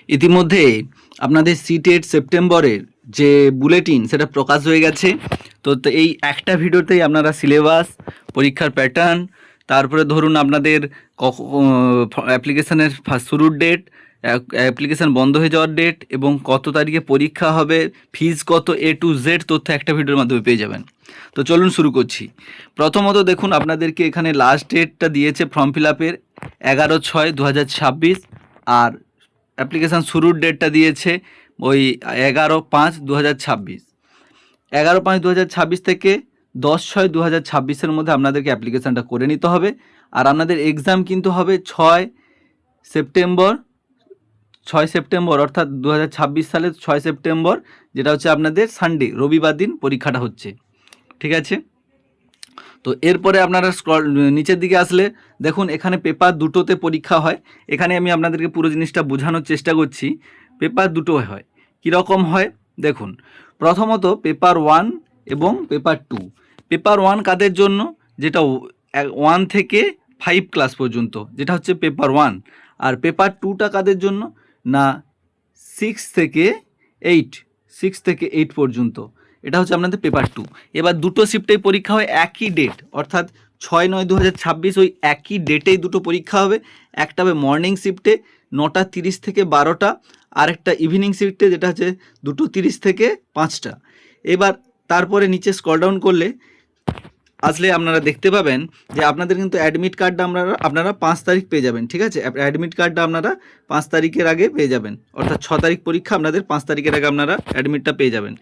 ইতিমধ্যে আপনাদের সিটেট সেপ্টেম্বরের যে বুলেটিন সেটা প্রকাশ হয়ে গেছে। তো এই একটা ভিডিওতেই আপনারা সিলেবাস, পরীক্ষার প্যাটার্ন, তারপরে ধরুন আপনাদের অ্যাপ্লিকেশানের শুরুর ডেট, অ্যাপ্লিকেশান বন্ধ হয়ে যাওয়ার ডেট এবং কত তারিখে পরীক্ষা হবে, ফিজ কত, A to Z তথ্য একটা ভিডিওর মাধ্যমে পেয়ে যাবেন। তো চলুন শুরু করছি। প্রথমত দেখুন আপনাদেরকে এখানে লাস্ট ডেটটা দিয়েছে ফর্ম ফিল আপের 11/6/2026, আর অ্যাপ্লিকেশান শুরুর ডেটটা দিয়েছে ওই 11/5/2026। 11/5/2026 থেকে 10/6/2026 মধ্যে আপনাদেরকে অ্যাপ্লিকেশানটা করে নিতে হবে। আর আপনাদের এক্সাম কিন্তু হবে 6 সেপ্টেম্বর অর্থাৎ 2026 সালের 6 সেপ্টেম্বর, যেটা হচ্ছে আপনাদের সানডে, রবিবার দিন পরীক্ষাটা হচ্ছে। ঠিক আছে, তো এরপরে আপনারা নিচের দিকে আসলে দেখুন এখানে পেপার দুটোতে পরীক্ষা হয়। এখানে আমি আপনাদেরকে পুরো জিনিসটা বোঝানোর চেষ্টা করছি। পেপার দুটো হয়, কীরকম হয় দেখুন। প্রথমত পেপার 1 এবং পেপার 2। পেপার 1 কাদের জন্য? যেটা 1 থেকে 5 ক্লাস পর্যন্ত, যেটা হচ্ছে পেপার 1। আর পেপার 2টা কাদের জন্য? না 6 থেকে 8 পর্যন্ত, এটা হচ্ছে আপনাদের পেপার 2। এবার দুটো শিফটেই পরীক্ষা হয় একই ডেট, অর্থাৎ 6/9/2026 ওই একই ডেটেই দুটো পরীক্ষা হবে। একটা হবে মর্নিং শিফটে 9:30 থেকে 12টা, আরেকটা ইভিনিং শিফটে যেটা হচ্ছে 2:30 থেকে 5টা। এবার তারপরে নিচে স্ক্রল ডাউন করলে আসলে আপনারা দেখতে পাবেন যে আপনাদের কিন্তু অ্যাডমিট কার্ডটা আপনারা 5 তারিখ পেয়ে যাবেন। ঠিক আছে, অ্যাডমিট কার্ডটা আপনারা 5 তারিখের আগে পেয়ে যাবেন, অর্থাৎ 6 তারিখ পরীক্ষা, আপনাদের 5 তারিখের আগে আপনারা অ্যাডমিটটা পেয়ে যাবেন।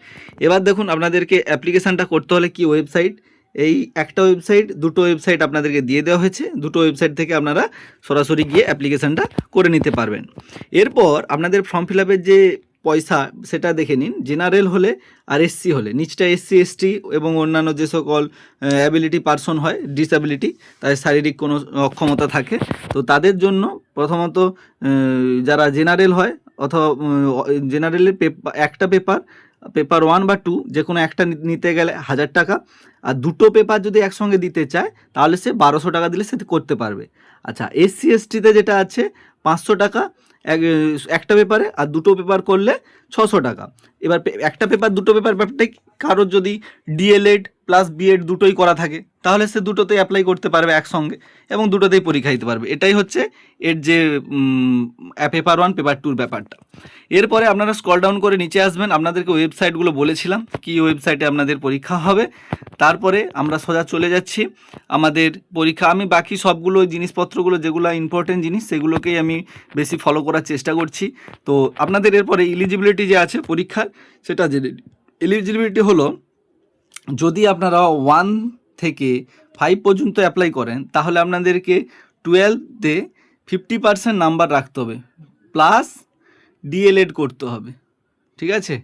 এবার দেখুন আপনাদেরকে অ্যাপ্লিকেশানটা করতে হলে কি ওয়েবসাইট, এই একটা ওয়েবসাইট, দুটো ওয়েবসাইট আপনাদেরকে দিয়ে দেওয়া হয়েছে। দুটো ওয়েবসাইট থেকে আপনারা সরাসরি গিয়ে অ্যাপ্লিকেশানটা করে নিতে পারবেন। এরপর আপনাদের ফর্ম ফিল আপের যে পয়সা সেটা দেখে নিন। জেনারেল হলে আর এসসি হলে, নিচটা এসসি এসটি এবং অন্যান্য যে সকল অ্যাবিলিটি পারসন হয়, ডিসএবিলিটি, তাদের শারীরিক কোনো অক্ষমতা থাকে, তো তাদের জন্য প্রথমত যারা জেনারেল হয় অথবা জেনারেলের একটা পেপার 1 বা 2 যে কোনো একটা নিতে গেলে 1000 টাকা, আর দুটো পেপার যদি একসঙ্গে দিতে চায় তাহলে সে 1200 টাকা দিলে সে করতে পারবে। আচ্ছা, এসসি এসটিতে যেটা আছে 500 টাকা একটা পেপারে, আর দুটো পেপার করলে 600 টাকা। এবার একটা পেপার দুটো পেপার ব্যাপারটাই, কারোর যদি ডিএলএড প্লাস বিএড দুটোই করা থাকে তাহলে সে দুটোতেই অ্যাপ্লাই করতে পারবে একসঙ্গে এবং দুটোতেই পরীক্ষা দিতে পারবে। এটাই হচ্ছে এর যে পেপার 1 পেপার 2 ব্যাপারটা। এরপরে আপনারা স্ক্রল ডাউন করে নিচে আসবেন। আপনাদেরকে ওয়েবসাইটগুলো বলেছিলাম কি ওয়েবসাইটে আপনাদের পরীক্ষা হবে। তারপরে আমরা সোজা চলে যাচ্ছি আমাদের পরীক্ষা। আমি বাকি সবগুলো জিনিসপত্রগুলো যেগুলো ইম্পর্টেন্ট জিনিস সেগুলোকেই আমি বেশি ফলো করার চেষ্টা করছি। তো আপনাদের এরপরে এলিজিবিলিটি যে আছে পরীক্ষার, সেটা যে এলিজিবিলিটি হলো, যদি আপনারা 1 থেকে 5 পর্যন্ত অ্যাপ্লাই করেন তাহলে আপনাদেরকে 12তে 50% নাম্বার রাখতে হবে, প্লাস ডিএলএড করতে হবে। ঠিক আছে,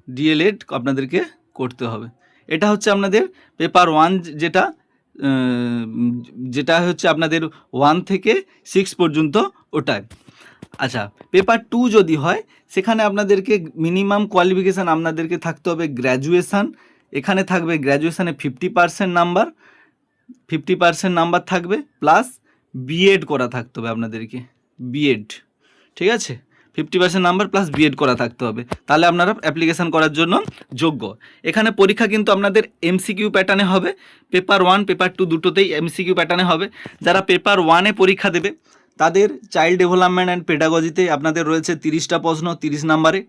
ডিএলএড আপনাদেরকে করতে হবে। এটা হচ্ছে আপনাদের পেপার 1, যেটা হচ্ছে আপনাদের 1 থেকে 6 পর্যন্ত ওটায়। আচ্ছা, পেপার 2 যদি হয় সেখানে আপনাদেরকে মিনিমাম কোয়ালিফিকেশান আপনাদেরকে থাকতে হবে গ্র্যাজুয়েশান। এখানে থাকবে গ্র্যাজুয়েশানে 50% নাম্বার থাকবে, প্লাস বিএড করা থাকতে হবে আপনাদেরকে, বিএড। ঠিক আছে, 50% নাম্বার প্লাস বিএড করা থাকতে হবে, তাহলে আপনারা অ্যাপ্লিকেশান করার জন্য যোগ্য। এখানে পরীক্ষা কিন্তু আপনাদের এমসিকিউ প্যাটার্নে হবে। পেপার 1 পেপার 2 দুটোতেই এমসিকিউ প্যাটার্নে হবে। যারা পেপার 1-এ পরীক্ষা দেবে তাদের চাইল্ড ডেভেলপমেন্ট অ্যান্ড পেডাগজিতে আপনাদের রয়েছে 30টা প্রশ্ন, 30 নাম্বারে।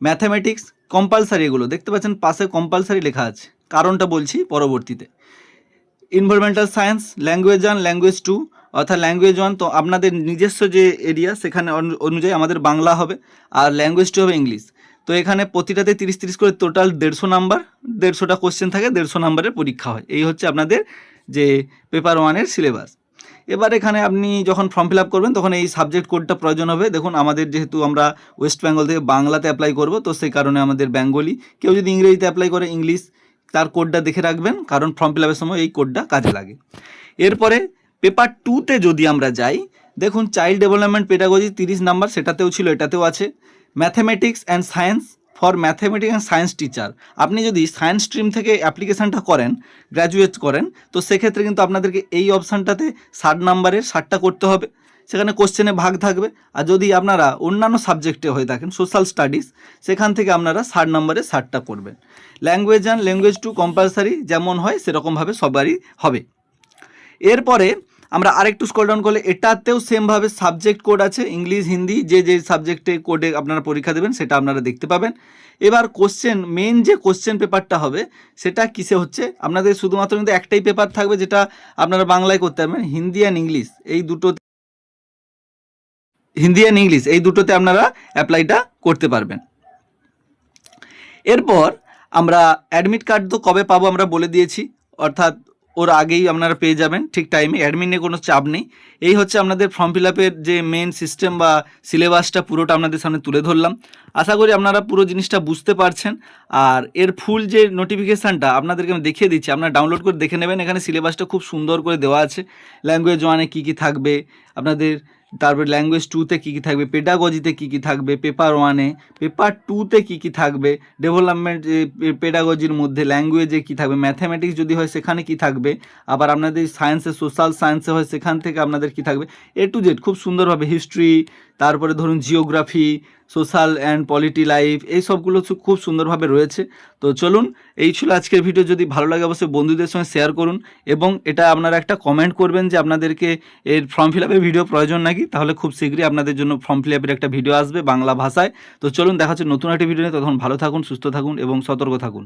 ম্যাথামেটিক্স কম্পালসারি, এগুলো দেখতে পাচ্ছেন পাশে কম্পালসারি লেখা আছে, কারণটা বলছি পরবর্তীতে। এনভায়রনমেন্টাল সায়েন্স, ল্যাঙ্গুয়েজ 1, ল্যাঙ্গুয়েজ 2, অর্থাৎ ল্যাঙ্গুয়েজ 1 তো আপনাদের নিজস্ব যে এরিয়া সেখানে অনুযায়ী আমাদের বাংলা হবে, আর ল্যাঙ্গুয়েজ 2 হবে ইংলিশ। তো এখানে প্রতিটাতে 30 করে টোটাল 150 নাম্বার, 150টা কোশ্চেন থাকে, 150 নাম্বারের পরীক্ষা হয়। এই হচ্ছে আপনাদের যে পেপার 1-এর সিলেবাস। এবার এখানে আপনি যখন ফর্ম ফিল আপ করবেন তখন এই সাবজেক্ট কোডটা প্রয়োজন হবে। দেখুন আমাদের যেহেতু আমরা ওয়েস্ট বেঙ্গল থেকে বাংলাতে অ্যাপ্লাই করব, তো সেই কারণে আমাদের বেঙ্গলি। কেউ যদি ইংরেজিতে অ্যাপ্লাই করে ইংলিশ, তার কোডটা দেখে রাখবেন, কারণ ফর্ম ফিল আপের সময় এই কোডটা কাজে লাগে। এরপরে পেপার 2-তে যদি আমরা যাই, দেখুন চাইল্ড ডেভেলপমেন্ট পেডাগজি 30 নাম্বার, সেটাতেও ছিল, এটাতেও আছে। Mathematics and science for mathematics and science teacher. আপনি যদি সায়েন্স স্ট্রিম থেকে অ্যাপ্লিকেশানটা করেন, গ্র্যাজুয়েট করেন, তো সেক্ষেত্রে কিন্তু আপনাদেরকে এই অপশানটাতে 60 নাম্বারের 60টা করতে হবে, সেখানে কোশ্চেনে ভাগ থাকবে। আর যদি আপনারা অন্যান্য সাবজেক্টে হয়ে থাকেন, সোশ্যাল স্টাডিজ, সেখান থেকে আপনারা 60 নম্বরে 60টা করবেন। Language and language two compulsory যেমন হয় সেরকমভাবে সবারই হবে। এরপরে আমরা আরেকটু স্ক্রল ডাউন করলে এটাতেও সেমভাবে সাবজেক্ট কোড আছে, ইংলিশ হিন্দি যে সাবজেক্টে কোডে আপনারা পরীক্ষা দেবেন সেটা আপনারা দেখতে পাবেন। এবার কোশ্চেন, মেন যে কোশ্চেন পেপারটা হবে সেটা কিসে হচ্ছে, আপনাদের শুধুমাত্র কিন্তু একটাই পেপার থাকবে যেটা আপনারা বাংলায় করতে পারবেন, হিন্দি অ্যান্ড ইংলিশ এই দুটোতে আপনারা অ্যাপ্লাইটা করতে পারবেন। এরপর আমরা অ্যাডমিট কার্ড তো কবে পাবো আমরা বলে দিয়েছি, অর্থাৎ ওর আগেই আপনারা পেয়ে যাবেন ঠিক টাইমে, অ্যাডমিট নিয়ে কোনো চাপ নেই। এই হচ্ছে আপনাদের ফর্ম ফিল আপের যে মেন সিস্টেম বা সিলেবাসটা পুরোটা আপনাদের সামনে তুলে ধরলাম। আশা করি আপনারা পুরো জিনিসটা বুঝতে পারছেন। আর এর ফুল যে নোটিফিকেশানটা আপনাদেরকে আমি দেখিয়ে দিচ্ছি, আপনারা ডাউনলোড করে দেখে নেবেন। এখানে সিলেবাসটা খুব সুন্দর করে দেওয়া আছে, ল্যাঙ্গুয়েজ 1-এ কী কী থাকবে আপনাদের, তারপর ল্যাঙ্গুয়েজ 2-তে কী কী থাকবে, পেডাগজিতে কী কী থাকবে, পেপার 1-এ, পেপার 2-তে কী কী থাকবে, ডেভেলপমেন্ট পেডাগজির মধ্যে ল্যাঙ্গুয়েজে কী থাকবে, ম্যাথামেটিক্স যদি হয় সেখানে কী থাকবে, আবার আপনাদের সায়েন্সে সোশ্যাল সায়েন্সে হয় সেখান থেকে আপনাদের কী থাকবে, A to Z খুব সুন্দরভাবে, হিস্ট্রি, তারপরে ধরুন geography, social and polity life, এই সবগুলো খুব সুন্দরভাবে রয়েছে। তো চলুন, এই ছিল আজকের ভিডিও। যদি ভালো লাগে অবশ্যই বন্ধুদের সঙ্গে শেয়ার করুন এবং এটা আপনারা একটা কমেন্ট করবেন যে আপনাদেরকে এর ফর্ম ফিল আপের ভিডিও প্রয়োজন নাকি, তাহলে খুব শীঘ্রই আপনাদের জন্য ফর্ম ফিল আপের একটা ভিডিও আসবে বাংলা ভাষায়। তো চলুন দেখা হচ্ছে নতুন একটা ভিডিও নিয়ে, তখন ভালো থাকুন, সুস্থ থাকুন এবং সতর্ক থাকুন।